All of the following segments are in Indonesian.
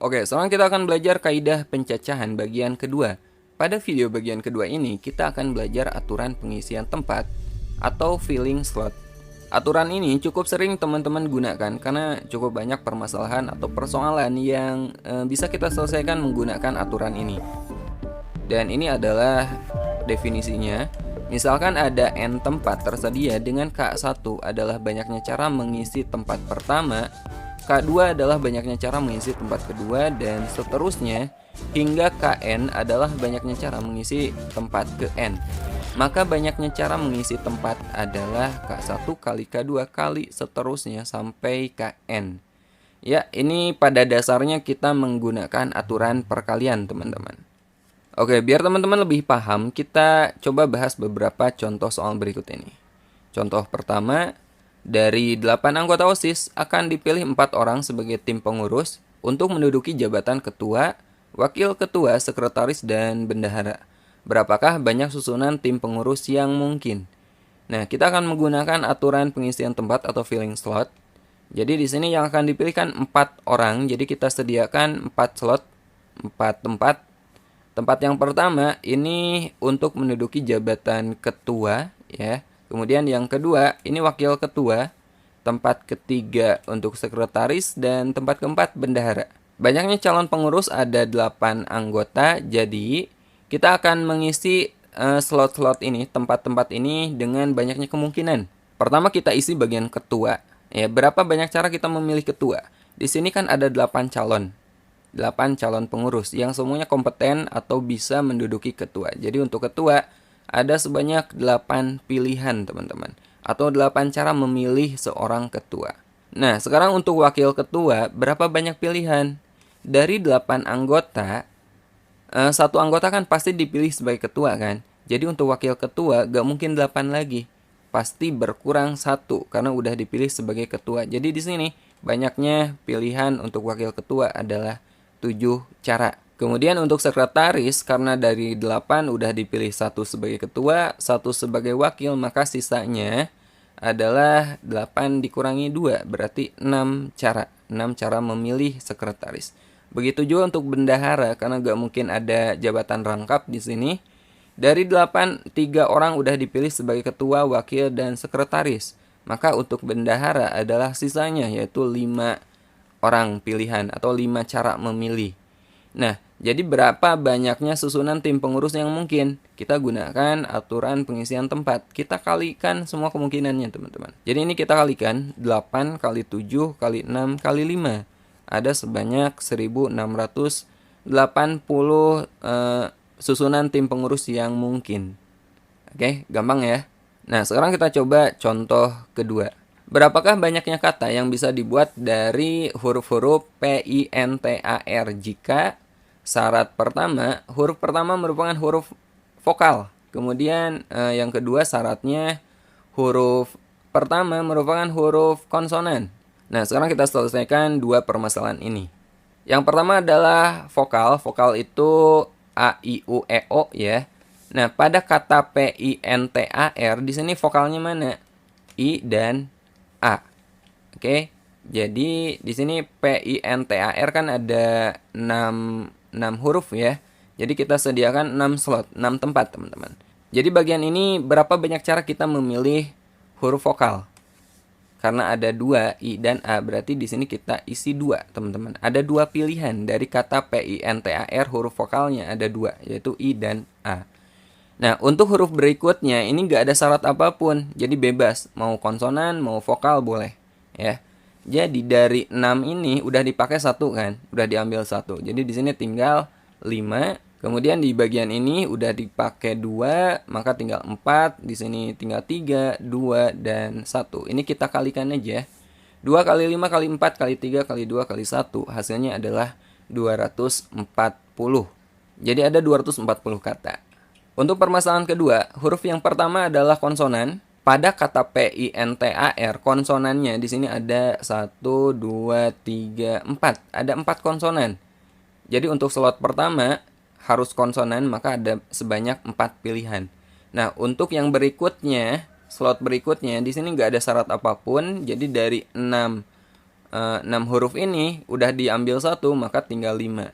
Oke, sekarang kita akan belajar kaidah pencacahan bagian kedua. Pada video bagian kedua ini, kita akan belajar aturan pengisian tempat atau filling slot. Aturan ini cukup sering teman-teman gunakan karena cukup banyak permasalahan atau persoalan yang bisa kita selesaikan menggunakan aturan ini. Dan ini adalah definisinya. Misalkan ada N tempat tersedia dengan K1 adalah banyaknya cara mengisi tempat pertama, K2 adalah banyaknya cara mengisi tempat kedua, dan seterusnya hingga Kn adalah banyaknya cara mengisi tempat ke N. Maka banyaknya cara mengisi tempat adalah K1 kali K2 kali seterusnya sampai Kn. Ya, ini pada dasarnya kita menggunakan aturan perkalian, teman-teman. Oke, biar teman-teman lebih paham, kita coba bahas beberapa contoh soal berikut ini. Contoh pertama, dari 8 anggota OSIS akan dipilih 4 orang sebagai tim pengurus untuk menduduki jabatan ketua, wakil ketua, sekretaris, dan bendahara. Berapakah banyak susunan tim pengurus yang mungkin? Nah, kita akan menggunakan aturan pengisian tempat atau filling slot. Jadi di sini yang akan dipilihkan 4 orang, jadi kita sediakan 4 slot, 4 tempat. Tempat yang pertama ini untuk menduduki jabatan ketua, ya. Kemudian yang kedua, ini wakil ketua. Tempat ketiga untuk sekretaris, dan tempat keempat bendahara. Banyaknya calon pengurus ada 8 anggota, jadi kita akan mengisi slot-slot ini, tempat-tempat ini dengan banyaknya kemungkinan. Pertama kita isi bagian ketua. Ya, berapa banyak cara kita memilih ketua? Di sini kan ada 8 calon. 8 calon pengurus yang semuanya kompeten atau bisa menduduki ketua. Jadi untuk ketua ada sebanyak 8 pilihan, teman-teman, atau 8 cara memilih seorang ketua. Nah, sekarang untuk wakil ketua, berapa banyak pilihan? Dari 8 anggota, satu anggota kan pasti dipilih sebagai ketua kan? Jadi untuk wakil ketua gak mungkin 8 lagi. Pasti berkurang 1 karena udah dipilih sebagai ketua. Jadi di sini banyaknya pilihan untuk wakil ketua adalah 7 cara. Kemudian untuk sekretaris, karena dari 8 udah dipilih 1 sebagai ketua, 1 sebagai wakil, maka sisanya adalah 8 dikurangi 2, berarti 6 cara. 6 cara memilih sekretaris. Begitu juga untuk bendahara, karena gak mungkin ada jabatan rangkap di sini. Dari 8, 3 orang udah dipilih sebagai ketua, wakil, dan sekretaris. Maka untuk bendahara adalah sisanya, yaitu 5 orang pilihan atau 5 cara memilih. Nah, jadi berapa banyaknya susunan tim pengurus yang mungkin? Kita gunakan aturan pengisian tempat. Kita kalikan semua kemungkinannya, teman-teman. Jadi ini kita kalikan 8 kali 7 kali 6 kali 5. Ada sebanyak 1680 susunan tim pengurus yang mungkin. Oke, gampang ya. Nah, sekarang kita coba contoh kedua. Berapakah banyaknya kata yang bisa dibuat dari huruf-huruf P, I, N, T, A, R jika syarat pertama, huruf pertama merupakan huruf vokal. Kemudian yang kedua syaratnya huruf pertama merupakan huruf konsonan. Nah, sekarang kita selesaikan dua permasalahan ini. Yang pertama adalah vokal. Vokal itu A, I, U, E, O ya. Nah, pada kata P, I, N, T, A, R di sini vokalnya mana? I dan A. Oke. Jadi di sini P, I, N, T, A, R kan ada 6 huruf ya. Jadi kita sediakan 6 slot, 6 tempat, teman-teman. Jadi bagian ini berapa banyak cara kita memilih huruf vokal? Karena ada 2 I dan A, berarti di sini kita isi 2, teman-teman. Ada 2 pilihan dari kata P, I, N, T, A, R, huruf vokalnya ada 2, yaitu I dan A. Nah, untuk huruf berikutnya ini nggak ada syarat apapun, jadi bebas, mau konsonan, mau vokal boleh, ya. Jadi dari 6 ini udah dipakai 1 kan, udah diambil 1. Jadi di sini tinggal 5. Kemudian di bagian ini udah dipakai 2, maka tinggal 4. Di sini tinggal 3, 2 dan 1. Ini kita kalikan aja. 2 kali 5 kali 4 kali 3 kali 2 kali 1, hasilnya adalah 240. Jadi ada 240 kata. Untuk permasalahan kedua, huruf yang pertama adalah konsonan. Pada kata P, I, N, T, A, R, konsonannya di sini ada 1, 2, 3, 4. Ada 4 konsonan. Jadi untuk slot pertama harus konsonan, maka ada sebanyak 4 pilihan. Nah, untuk yang berikutnya, slot berikutnya, di sini nggak ada syarat apapun. Jadi dari 6 6 huruf ini udah diambil 1, maka tinggal 5.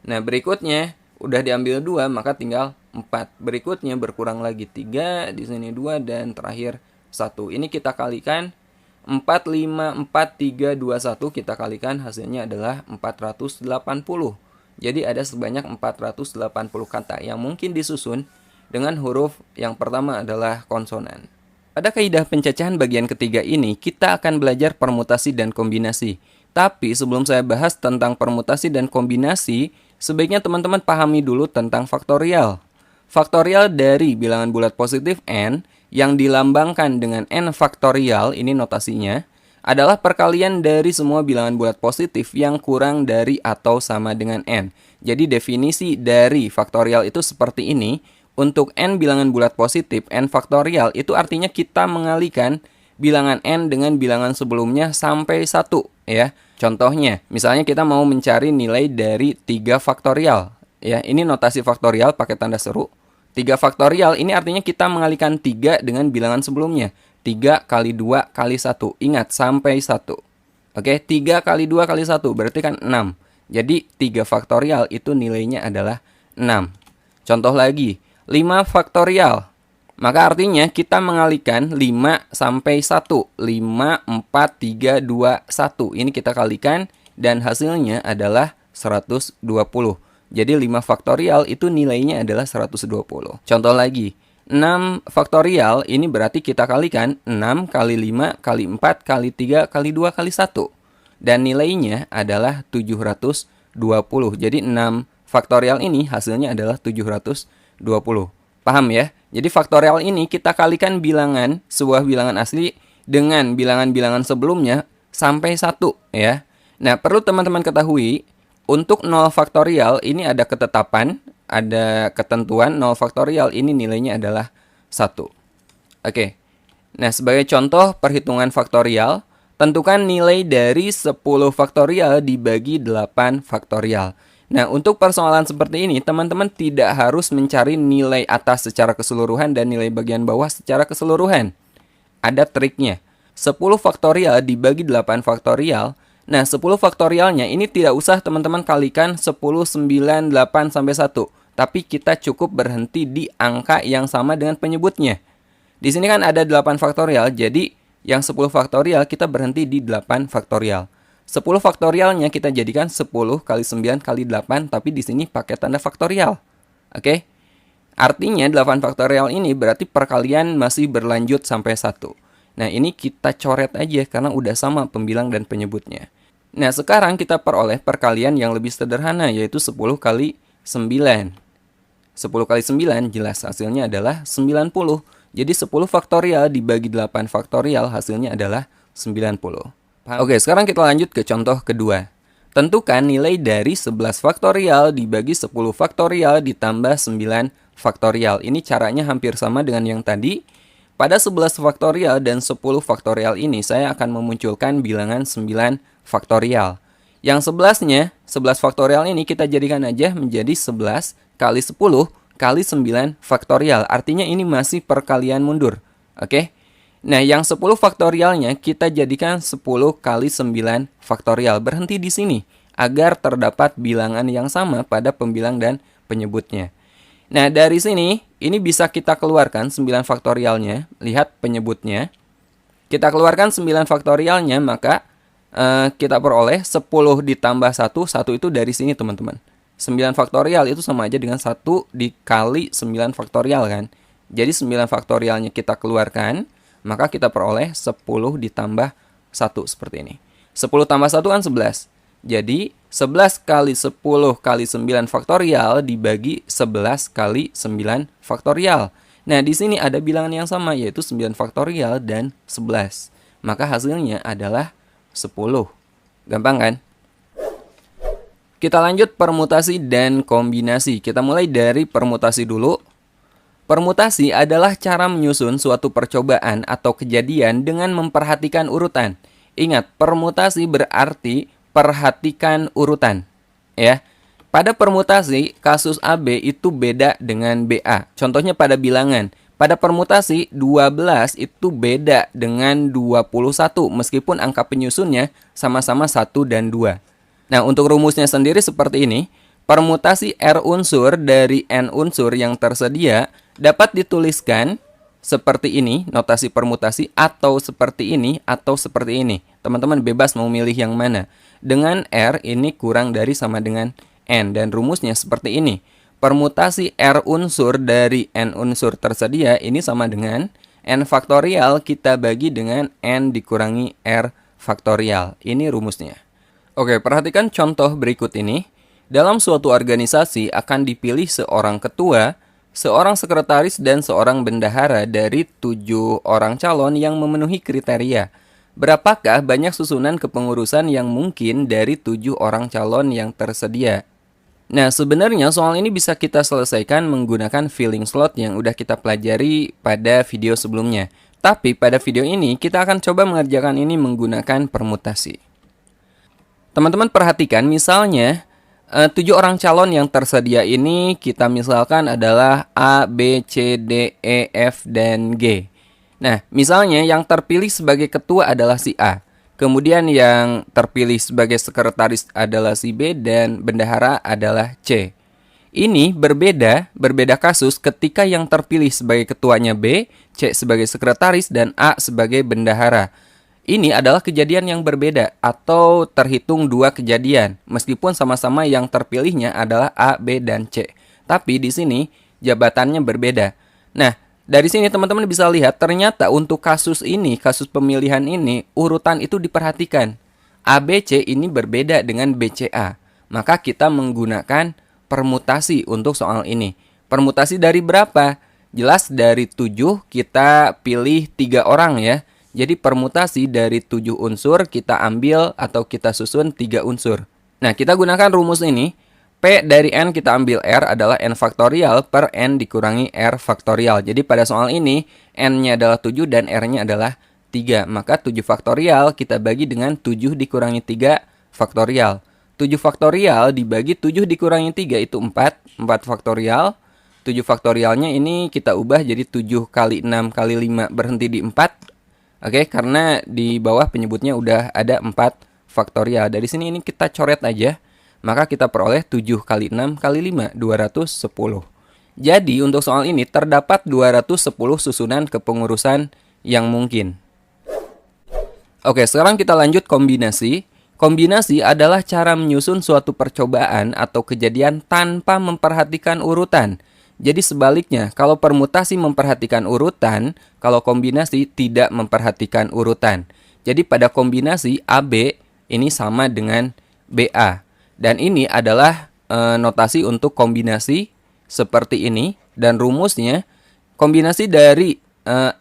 Nah, berikutnya udah diambil 2, maka tinggal 4. Berikutnya berkurang lagi 3, di sini 2, dan terakhir 1. Ini kita kalikan 4, 5, 4, 3, 2, 1. Kita kalikan, hasilnya adalah 480. Jadi ada sebanyak 480 kata yang mungkin disusun dengan huruf yang pertama adalah konsonan. Pada kaidah pencacahan bagian ketiga ini, kita akan belajar permutasi dan kombinasi. Tapi sebelum saya bahas tentang permutasi dan kombinasi, sebaiknya teman-teman pahami dulu tentang faktorial. Faktorial dari bilangan bulat positif n yang dilambangkan dengan n faktorial, ini notasinya, adalah perkalian dari semua bilangan bulat positif yang kurang dari atau sama dengan n. Jadi definisi dari faktorial itu seperti ini. Untuk n bilangan bulat positif, n faktorial itu artinya kita mengalihkan bilangan n dengan bilangan sebelumnya sampai 1, ya. Contohnya, misalnya kita mau mencari nilai dari 3 faktorial, ya. Ini notasi faktorial pakai tanda seru. 3 faktorial ini artinya kita mengalihkan 3 dengan bilangan sebelumnya. 3 kali 2 kali 1. Ingat, sampai 1. Oke, 3 kali 2 kali 1 berarti kan 6. Jadi 3 faktorial itu nilainya adalah 6. Contoh lagi, 5 faktorial. Maka artinya kita mengalihkan 5 sampai 1. 5, 4, 3, 2, 1. Ini kita kalikan dan hasilnya adalah 120. Jadi 5 faktorial itu nilainya adalah 120. Contoh lagi, 6 faktorial ini berarti kita kalikan 6 kali 5 kali 4 kali 3 kali 2 kali 1. Dan nilainya adalah 720. Jadi 6 faktorial ini hasilnya adalah 720. Paham ya? Jadi faktorial ini kita kalikan bilangan, sebuah bilangan asli dengan bilangan-bilangan sebelumnya sampai 1, ya. Nah, perlu teman-teman ketahui, untuk 0 faktorial ini ada ketetapan, ada ketentuan. 0 faktorial ini nilainya adalah 1. Oke. Nah, sebagai contoh perhitungan faktorial, tentukan nilai dari 10 faktorial dibagi 8 faktorial. Nah, untuk persoalan seperti ini, teman-teman tidak harus mencari nilai atas secara keseluruhan dan nilai bagian bawah secara keseluruhan. Ada triknya. 10 faktorial dibagi 8 faktorial. Nah, 10 faktorialnya ini tidak usah teman-teman kalikan 10, 9, 8, sampai 1. Tapi kita cukup berhenti di angka yang sama dengan penyebutnya. Di sini kan ada 8 faktorial, jadi yang 10 faktorial kita berhenti di 8 faktorial. 10 faktorialnya kita jadikan 10 kali 9 kali 8, tapi di sini pakai tanda faktorial. Oke? Artinya 8 faktorial ini berarti perkalian masih berlanjut sampai 1. Nah, ini kita coret aja karena udah sama pembilang dan penyebutnya. Nah, sekarang kita peroleh perkalian yang lebih sederhana, yaitu 10 kali 9. 10 kali 9 jelas hasilnya adalah 90. Jadi 10 faktorial dibagi 8 faktorial hasilnya adalah 90. Oke, sekarang kita lanjut ke contoh kedua. Tentukan nilai dari 11 faktorial dibagi 10 faktorial ditambah 9 faktorial. Ini caranya hampir sama dengan yang tadi. Pada 11 faktorial dan 10 faktorial ini saya akan memunculkan bilangan 9 faktorial. Yang 11-nya, 11 faktorial ini kita jadikan aja menjadi 11 kali 10 kali 9 faktorial. Artinya ini masih perkalian mundur. Oke? Nah, yang 10 faktorialnya kita jadikan 10 kali 9 faktorial. Berhenti di sini agar terdapat bilangan yang sama pada pembilang dan penyebutnya. Nah, dari sini ini bisa kita keluarkan 9 faktorialnya. Lihat penyebutnya. Kita keluarkan 9 faktorialnya, maka kita peroleh 10 ditambah 1. 1 itu dari sini, teman-teman. 9 faktorial itu sama aja dengan 1 dikali 9 faktorial kan. Jadi 9 faktorialnya kita keluarkan, maka kita peroleh 10 ditambah 1 seperti ini. 10 tambah 1 kan 11. Jadi 11 kali 10 kali 9 faktorial dibagi 11 kali 9 faktorial. Nah, di sini ada bilangan yang sama, yaitu 9 faktorial dan 11. Maka hasilnya adalah 10. Gampang kan? Kita lanjut permutasi dan kombinasi. Kita mulai dari permutasi dulu. Permutasi adalah cara menyusun suatu percobaan atau kejadian dengan memperhatikan urutan. Ingat, permutasi berarti perhatikan urutan. Ya. Pada permutasi, kasus AB itu beda dengan BA. Contohnya pada bilangan. Pada permutasi, 12 itu beda dengan 21 meskipun angka penyusunnya sama-sama 1 dan 2. Nah, untuk rumusnya sendiri seperti ini. Permutasi R unsur dari N unsur yang tersedia dapat dituliskan seperti ini, notasi permutasi, atau seperti ini, atau seperti ini. Teman-teman bebas mau milih yang mana. Dengan R ini kurang dari sama dengan N, dan rumusnya seperti ini. Permutasi R unsur dari N unsur tersedia ini sama dengan N faktorial kita bagi dengan N dikurangi R faktorial. Ini rumusnya. Oke, perhatikan contoh berikut ini. Dalam suatu organisasi akan dipilih seorang ketua, seorang sekretaris, dan seorang bendahara dari 7 orang calon yang memenuhi kriteria. Berapakah banyak susunan kepengurusan yang mungkin dari 7 orang calon yang tersedia? Nah, sebenarnya soal ini bisa kita selesaikan menggunakan filling slot yang udah kita pelajari pada video sebelumnya. Tapi pada video ini kita akan coba mengerjakan ini menggunakan permutasi. Teman-teman perhatikan misalnya 7 orang calon yang tersedia ini kita misalkan adalah A, B, C, D, E, F, dan G. Nah, misalnya yang terpilih sebagai ketua adalah si A. Kemudian yang terpilih sebagai sekretaris adalah si B dan bendahara adalah C. Ini berbeda kasus ketika yang terpilih sebagai ketuanya B, C sebagai sekretaris, dan A sebagai bendahara. Ini adalah kejadian yang berbeda atau terhitung 2 kejadian, meskipun sama-sama yang terpilihnya adalah A, B, dan C. Tapi di sini jabatannya berbeda. Nah, dari sini teman-teman bisa lihat ternyata untuk kasus ini, kasus pemilihan ini, urutan itu diperhatikan. ABC ini berbeda dengan BCA. Maka kita menggunakan permutasi untuk soal ini. Permutasi dari berapa? Jelas dari 7 kita pilih 3 orang ya. Jadi permutasi dari 7 unsur kita ambil atau kita susun 3 unsur. Nah, kita gunakan rumus ini. P dari N kita ambil R adalah N faktorial per N dikurangi R faktorial. Jadi pada soal ini N-nya adalah 7 dan R-nya adalah 3. Maka 7 faktorial kita bagi dengan 7 dikurangi 3 faktorial. 7 faktorial dibagi 7 dikurangi 3 itu 4. 4 faktorial. 7 faktorialnya ini kita ubah jadi 7 kali 6 kali 5 berhenti di 4. Oke, karena di bawah penyebutnya udah ada 4 faktorial. Dari sini ini kita coret aja. Maka kita peroleh 7 kali 6 kali 5, 210. Jadi untuk soal ini terdapat 210 susunan kepengurusan yang mungkin. Oke, sekarang kita lanjut kombinasi. Kombinasi adalah cara menyusun suatu percobaan atau kejadian tanpa memperhatikan urutan. Jadi sebaliknya, kalau permutasi memperhatikan urutan, kalau kombinasi tidak memperhatikan urutan. Jadi pada kombinasi AB ini sama dengan BA. Dan ini adalah notasi untuk kombinasi seperti ini. Dan rumusnya, kombinasi dari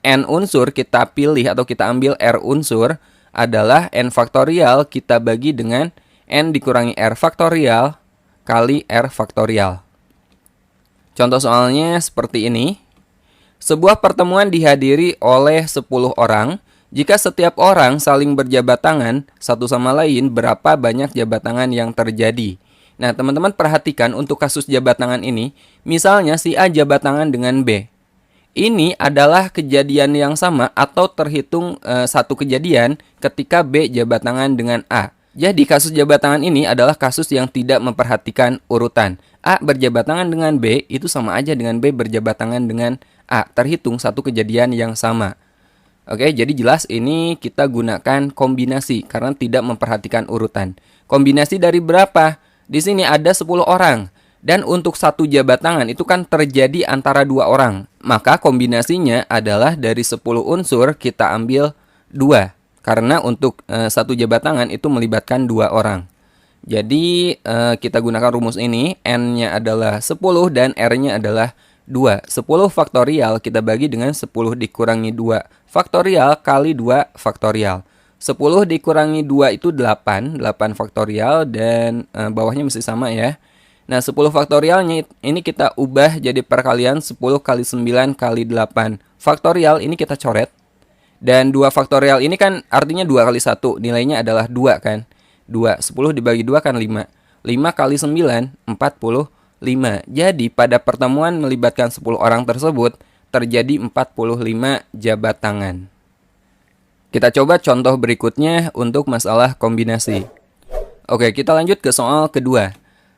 N unsur kita pilih atau kita ambil R unsur adalah N faktorial kita bagi dengan N dikurangi R faktorial kali R faktorial. Contoh soalnya seperti ini. Sebuah pertemuan dihadiri oleh 10 orang. Jika setiap orang saling berjabat tangan satu sama lain, berapa banyak jabat tangan yang terjadi? Nah, teman-teman perhatikan untuk kasus jabat tangan ini, misalnya si A jabat tangan dengan B. Ini adalah kejadian yang sama atau terhitung satu kejadian ketika B jabat tangan dengan A. Jadi kasus jabat tangan ini adalah kasus yang tidak memperhatikan urutan. A berjabat tangan dengan B itu sama aja dengan B berjabat tangan dengan A. Terhitung satu kejadian yang sama. Oke, jadi jelas ini kita gunakan kombinasi karena tidak memperhatikan urutan. Kombinasi dari berapa? Di sini ada 10 orang. Dan untuk satu jabat tangan itu kan terjadi antara 2 orang. Maka kombinasinya adalah dari 10 unsur kita ambil 2. Karena untuk satu jabat tangan itu melibatkan 2 orang. Jadi kita gunakan rumus ini. N-nya adalah 10 dan R-nya adalah 2. 10 faktorial kita bagi dengan 10 dikurangi 2 faktorial kali 2 faktorial. 10 dikurangi 2 itu 8. 8 faktorial dan bawahnya mesti sama ya. Nah, 10 faktorialnya ini kita ubah jadi perkalian 10 kali 9 kali 8 faktorial. Ini kita coret. Dan 2 faktorial ini kan artinya 2 kali 1. Nilainya adalah 2 kan. 2. 10 dibagi 2 kan 5. 5 kali 9, 45. Jadi pada pertemuan melibatkan 10 orang tersebut, terjadi 45 jabat tangan. Kita coba contoh berikutnya untuk masalah kombinasi. Oke, kita lanjut ke soal kedua.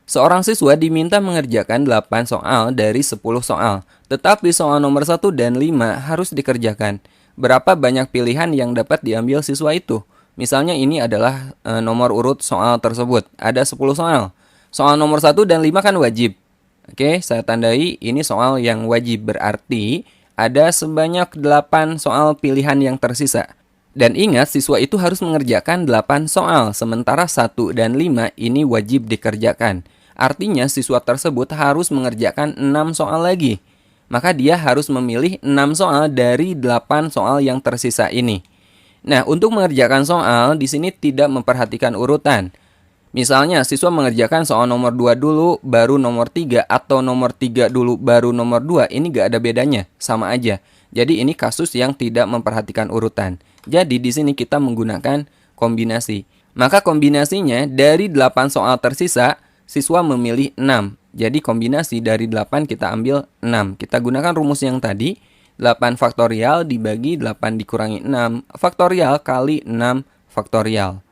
Seorang siswa diminta mengerjakan 8 soal dari 10 soal, tetapi soal nomor 1 dan 5 harus dikerjakan. Berapa banyak pilihan yang dapat diambil siswa itu? Misalnya ini adalah nomor urut soal tersebut. Ada 10 soal. Soal nomor 1 dan 5 kan wajib. Oke, saya tandai ini soal yang wajib, berarti ada sebanyak 8 soal pilihan yang tersisa. Dan ingat, siswa itu harus mengerjakan 8 soal, sementara 1 dan 5 ini wajib dikerjakan. Artinya siswa tersebut harus mengerjakan 6 soal lagi. Maka dia harus memilih 6 soal dari 8 soal yang tersisa ini. Nah, untuk mengerjakan soal, di sini tidak memperhatikan urutan. Misalnya, siswa mengerjakan soal nomor 2 dulu, baru nomor 3, atau nomor 3 dulu, baru nomor 2. Ini gak ada bedanya, sama aja. Jadi ini kasus yang tidak memperhatikan urutan. Jadi di sini kita menggunakan kombinasi. Maka kombinasinya dari 8 soal tersisa, siswa memilih 6. Jadi kombinasi dari 8 kita ambil 6. Kita gunakan rumus yang tadi, 8 faktorial dibagi 8 dikurangi 6 faktorial kali 6 faktorial.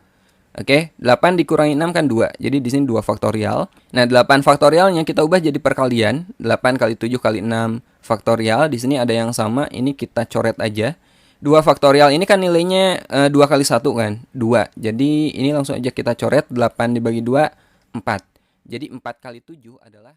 Oke, 8 dikurangi 6 kan 2. Jadi di sini 2 faktorial. Nah, 8 faktorialnya kita ubah jadi perkalian. 8 kali 7 kali 6 faktorial. Di sini ada yang sama, ini kita coret aja. 2 faktorial ini kan nilainya 2 kali 1 kan? 2. Jadi ini langsung aja kita coret, 8 dibagi 2, 4. Jadi 4 kali 7 adalah